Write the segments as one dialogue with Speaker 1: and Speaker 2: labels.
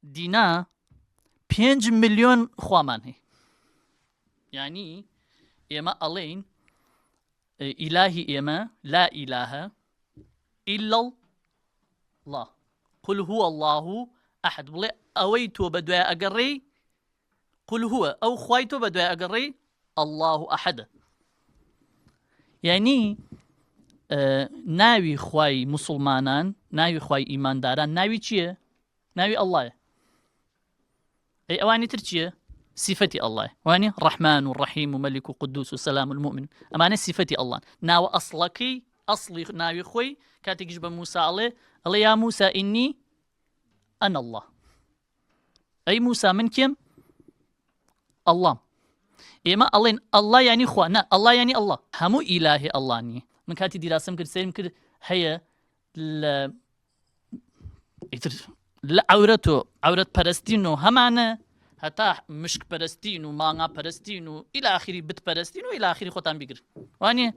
Speaker 1: دینا 5 ملیۆن خوامان هەیە. یعنی ئێمە ئەڵێین ئیلاهی ئێمە لا ئیلاهە ئیلا الله، قل هو الله ئەحد، بڵێ ئەوەی تۆ بە دوای ئەگەڕێی قل هو، ئەو خوای تۆ بە دوای ئەگەڕێی الله ئەحەدە. یعنی ناوی خوای مسلمانان، ناوی خوای ئیمانداران ناوی چییە؟ ناوی ئەڵڵایە. ئەی ئەوانی تر چییە؟ صفەتی ئەڵڵایە. وانێ ڕەحمان و ڕەحیم و مەلیک و قودوس و سەلام المؤمن، ئەمانە صفەتی ئەڵڵان. ناوە ئەسڵەکەی ئەسڵی ناوی خۆی کاتێکیش بە موسا ئەڵێ یا موسا ئینی ئەنا الله، ئەی موسا من کێم؟ ئەڵڵام. ئێمە ئەڵێن ئەڵڵا یعنی خوا، نە ئەڵڵا یعنی ئەڵڵا، هەموو ئیلاهی ئەڵڵا نییە. من کاتی دیراسەم کرد سێرم کرد هەیە لە عەورەت پەرستین و هەمانە هەتا مشک پەرستین و ماڭا پەرستین و ئیلا ئاخری بت پەرستین و ئیلا ئاخری خۆتان بیگر. وانێ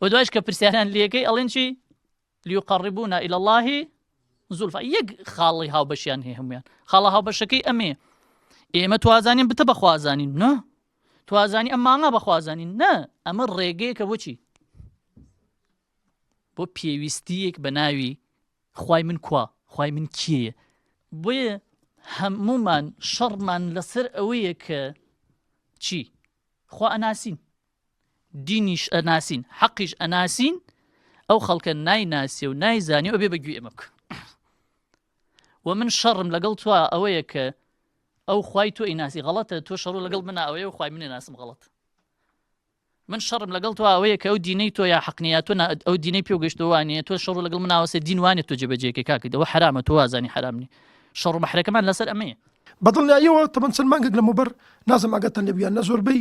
Speaker 1: و دوایش کە پرسیاریان لێکەی ئەڵێن چی؟ لیوقەڕیبونا ئیلا الله زولفا. یەک خاڵی هاوبەشیان هەیە هەمویان. خاڵە هاوبەشەکەی ئەمێ ئێمە توازانین بتە بەخوازانین، نە توازانی ئەم ماڭا بەخوازانین، نە ئەمە ڕێگەیەکە بۆچی؟ بۆ پێویستیەک بە ناوی خوای من کوا، خوای من کێیە. بۆیە هەمومان شەڕمان لەسەر ئەوەیە کە چی؟ خوا ئەناسین، دینیش ئەناسین، حەقیش ئەناسین، ئەو خەڵکە نایناسێ و نایزانێ ئەو بێ بەگوێ ئێمە بکە. و من شەڕم لەگەڵ تۆ ئەوەیە کە ئەو خوای تۆ ئیناسی غەڵەتە، تۆ شەڕ لەگەڵ منە ئەوەیە و خوای من ئیناسم غەڵەت. من شەڕم لەگەڵ تۆ ئەوەیە کە ئەو دینەی تۆ یا حەقنیە تۆ ئەو دینەی پێ گەشتوانێ، تۆ شەڕ لەگەڵ مناوەسێ دین وانێت تۆ جێبەجێکە کاکەیت، ئەوە حرامە، تۆ وازانی حرامنی. شەڕ و مەحرەکەمان لەسەر ئەمەیە.
Speaker 2: بەدڵنیاییەوە تەمەەن چەند مانگێک لەمەوبەر نازم ئاگاتان لێ بیان، نە زۆربەی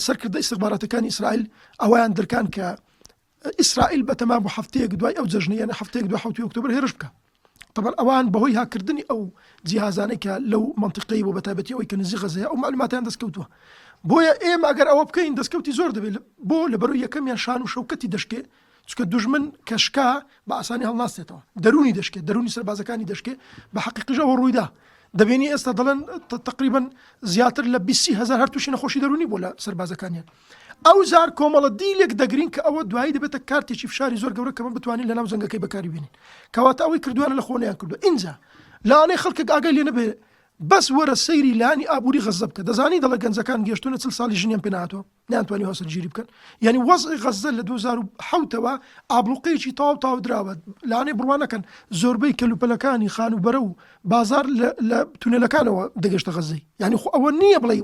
Speaker 2: سەرکردە ئیستخباراتەکانی ئیسرائیل ئەویان دەرکان کە ئیسرائیل بەتەمام بۆ هەفتەیەک دوای ئەو جەژنیانە هەفتەیەک دوای 7 ئۆکتۆبر هێرش بکە. طبعا ئەوان بەهۆی هاکردنی ئەو جیهازانەی کە لەو منطقەی بۆ بەتایبەتی ئەوەی کە نزیک غەزەیە ئەو معلوماتیان دەستکەوتووە. بۆیە ئێمە ئەگەر ئەوە بکەین دەستکەوتی زۆر دەبێت، بۆ لەبەرەوەی یەکەمیان شان و شەوکەتی دەشکێ، چونکە دوژمن کەشکا بە ئاسانی هەڵناستێتەوە، دەرونی دەشکێ، دەرونی سەربازەکانی دەشکێ. بە حەقیقیشەوە ڕوویدا دەبێنی ئێستا دەڵێن تقریبا زیاتر لە 20,000 هەر تووشی نەخۆشی دەرونی بۆ لە سەربازەکانیان. ئەو زار کۆمەڵە دیلێک دەگرین کە ئەوە دوایی دەبێتە کارتێکی فشاری زۆر گەورە کەمە بتوانین لە ناو زەنگەکەی بەکاری بێنین، کەواتە ئەوەی کردوانە لە خۆنیان کردو. اینجا لاانەی خەڵکێک ئاگای لێ نەبێ بەس وەرە سەیری لانی ئابووری غەزە بکە. دەزانی دەڵە گەنجەکان گەشتونە 40 ساڵی ژنیان پێ نهاتوە، نەیانتوانی هەسەرگیری بکەن. یعنی وەزعی غەزە لە 2007ەوە ئابلوقەیەکی تەواو دراوە. لاانەی بڕوانەکەن زۆربەی کەلوپەلەکانی خانوبەرە و بازار لە تونێلەکانەوە دەگەشتە غەزەی. یعنی ئەوە نییە بڵێ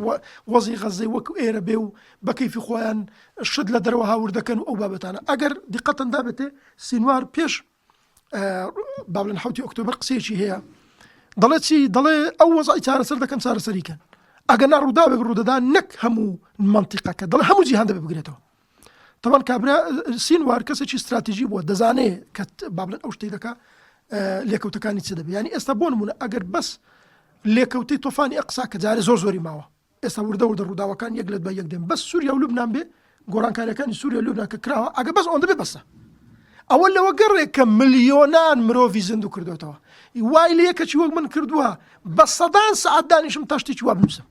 Speaker 2: وەزعی غەزەی وەکو ئێرە بێ و بە کەیفی خۆیان شت لە دەرەوە هاور دەکەن و ئەو بابەتانە. ئەگەر دیقەتەن دابێتێ سینوار پێش با بڵێن 7 ئۆکتۆبر قسەیەکی هەیە، دەڵێ چی؟ دەڵێ ئەو وەزعی چارەسەر دەکەن چارەسەریکەن. ئەگەر ڕووداوێک ڕوودەدا نەک هەموو منطقەکە، دەڵێ هەموو جیهان دەبێ بگرێتەوە. طبعا کابرا سینوار کەسێکی استراتیژی بووە، دەزانێ کە با بڵێن ئەو شتەی دەکا لێکەوتەکانی چ دەبێت. یعنی ئێستا بۆ نمونە ئەگەر بەس لێکەوتەی تۆفانی ئەقسا کە جارێ زۆری ماوە، ئێستا وردە ڕووداوەکان یەک لەت بە یەک دێن، بەس سووریا و لوبنان بێ گۆڕانکاریەکانی سووریا و لوبنان کە کراوە، ئەگە بەس ئەوەندە بێ بەسە. ئەوە لەوە گەڕێک کە ملیۆنان مرۆڤی زیندوو کردوێتەوە. وای لە یەکەکی وەک من کردووە بە سەدان سەعات دانیشم تا شتێکی وا بنووسم.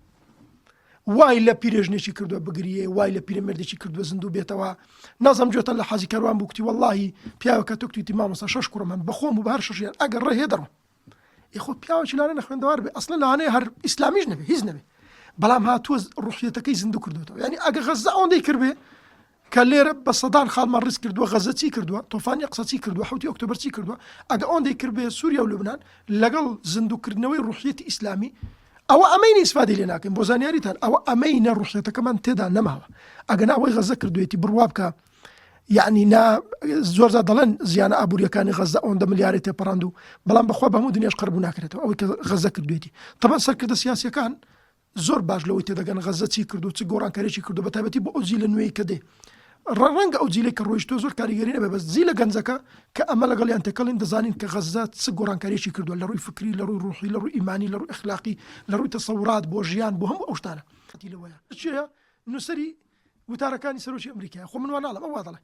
Speaker 2: وای لە پیرێژنێکی کردووە بگریێ، وای لە پیرەمێردێکی کردووە زیندوو بێتەوە. نازەم گوێتە لە حەزی کەروان بوو کتی وەڵڵاهی پیاوەکە تۆ کتویتی مامۆستا 6 کوڕە من بەخۆم و بە هەر شەشیان ئەگەر ڕێ هێدەڕۆم. خۆ پیاوەکی لانە نەخوێندەوار بێ، ئەسڵەن لەوانەیە هەر ئیسلامیش نەبێ، هیچ نەبێ، بەڵام هاتووە ڕوحیەتەکەی زیندوو کردوێتەوە. یعنی ئەگە غەزە ئەوەندەی کردبێ کە لێرە بە سەدان خاڵمان ڕیز کردووە، غەزە چی کردووە، تۆفانی ئەقسا چی کردووە، 7 ئۆکتۆبر چی کردووە، ئەگە ئەوەندەی کردبێ سووریا و لوبنان لەگەڵ زیندووکردنەوەی ڕوحیەتی ئیسلامی، ئەوە ئەمەینی ئیسفادەی لێ ناکەین بۆ زانیاریتان، ئەوە ئەمەینە ڕوحیەتەکەمان تێدا نەماوە. ئەگە ناوەی غەزە کردوێتی بڕوا بکە، یعنی زۆرجار دەڵێن زیانە ئابوووریەکانی غەزە ئەوەندە ملیارێت تێپەڕاند و بەڵام بەخوا بە هەموو دنیاش قەربوو ناکرێتەوە ئەوەی کە غەزە کردوێتی. تەبەن سەرکردە سیاسیەکان زۆر باش لەوەی تێدەگەن غەزە چی کردو، چ گۆڕانکاریی کردو، بەتایبەتی بۆ ئەو جیلە نوێی کە دێ. ڕەنگە ئەو جیلەی کە ڕۆیشتۆ زۆر کاریگەری نەبێ، بەس جیلە گەنجەکە کە ئەمە لەگەڵیان تێکەڵین دەزانین کە غەزە چ گۆڕانکاریی کردووە لە ڕووی فکری، لە ڕووی ڕوحی، لە ڕووی ئیمانی، لە ڕووی ئەخلاقی، لە ڕووی تەسەورات بۆ ژیان، بۆ هەموو ئەو شتانە. چیە نووسەری وتارەکانی سەرۆکی ئەمریکای خۆ من وا ناڵم ئەو وا دەڵێ